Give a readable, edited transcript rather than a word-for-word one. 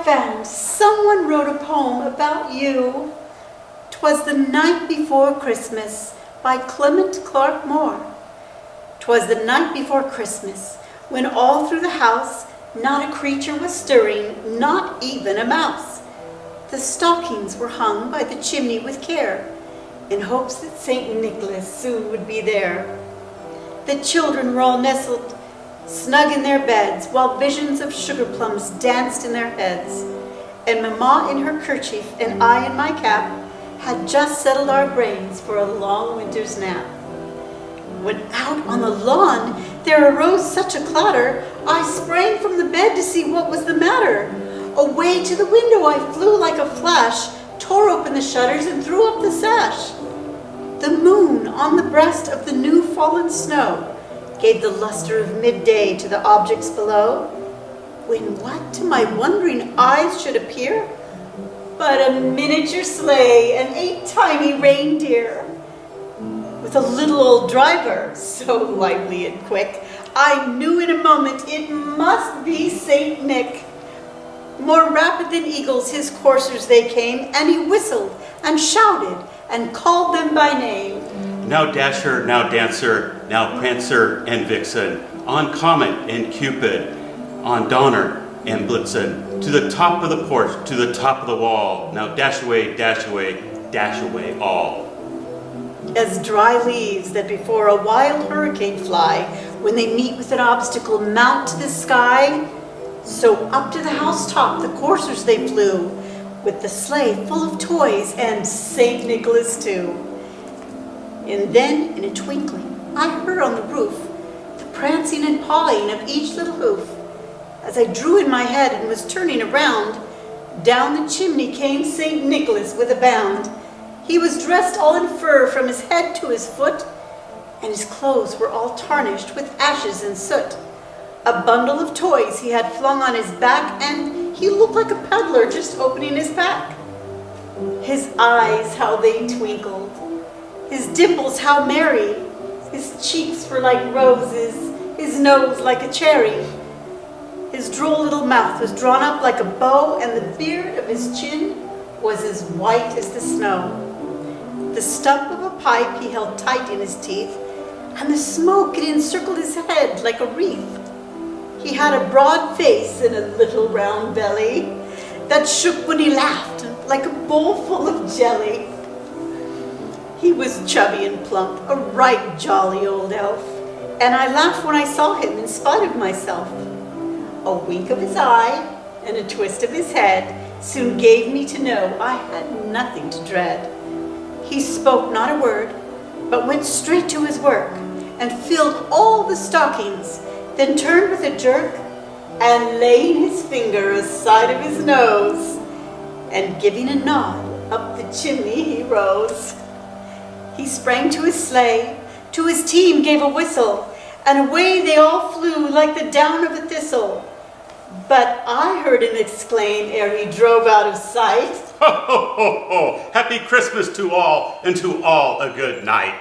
found someone wrote a poem about you. 'Twas the night before Christmas by Clement Clark Moore. 'Twas the night before Christmas when all through the house not a creature was stirring, not even a mouse. The stockings were hung by the chimney with care, in hopes that St. Nicholas soon would be there. The children were all nestled snug in their beds, while visions of sugar plums danced in their heads. And Mamma in her kerchief and I in my cap had just settled our brains for a long winter's nap. When out on the lawn there arose such a clatter, I sprang from the bed to see what was the matter. Away to the window I flew like a flash, tore open the shutters and threw up the sash. The moon on the breast of the new fallen snow gave the luster of midday to the objects below, when what to my wondering eyes should appear but a miniature sleigh and 8 tiny reindeer. With a little old driver, so lively and quick, I knew in a moment it must be Saint Nick. More rapid than eagles his coursers they came, and he whistled and shouted and called them by name. Now Dasher, now Dancer, now Prancer and Vixen, on Comet and Cupid, on Donner and Blitzen, to the top of the porch, to the top of the wall. Now dash away, dash away, dash away all. As dry leaves that before a wild hurricane fly, when they meet with an obstacle, mount to the sky, so up to the housetop the coursers they flew, with the sleigh full of toys and St. Nicholas too. And then, in a twinkling, I heard on the roof the prancing and pawing of each little hoof. As I drew in my head and was turning around, down the chimney came St. Nicholas with a bound. He was dressed all in fur from his head to his foot, and his clothes were all tarnished with ashes and soot. A bundle of toys he had flung on his back, and he looked like a peddler just opening his pack. His eyes, how they twinkled, his dimples, how merry, his cheeks were like roses, his nose like a cherry. His droll little mouth was drawn up like a bow, and the beard of his chin was as white as the snow. The stump of a pipe he held tight in his teeth, and the smoke it encircled his head like a wreath. He had a broad face and a little round belly that shook when he laughed like a bowl full of jelly. He was chubby and plump, a right jolly old elf, and I laughed when I saw him in spite of myself. A wink of his eye and a twist of his head soon gave me to know I had nothing to dread. He spoke not a word, but went straight to his work and filled all the stockings, then turned with a jerk and laying his finger aside of his nose and giving a nod, up the chimney he rose. He sprang to his sleigh, to his team gave a whistle, and away they all flew like the down of a thistle. But I heard him exclaim ere he drove out of sight, Ho, ho, ho, ho! Happy Christmas to all, and to all a good night.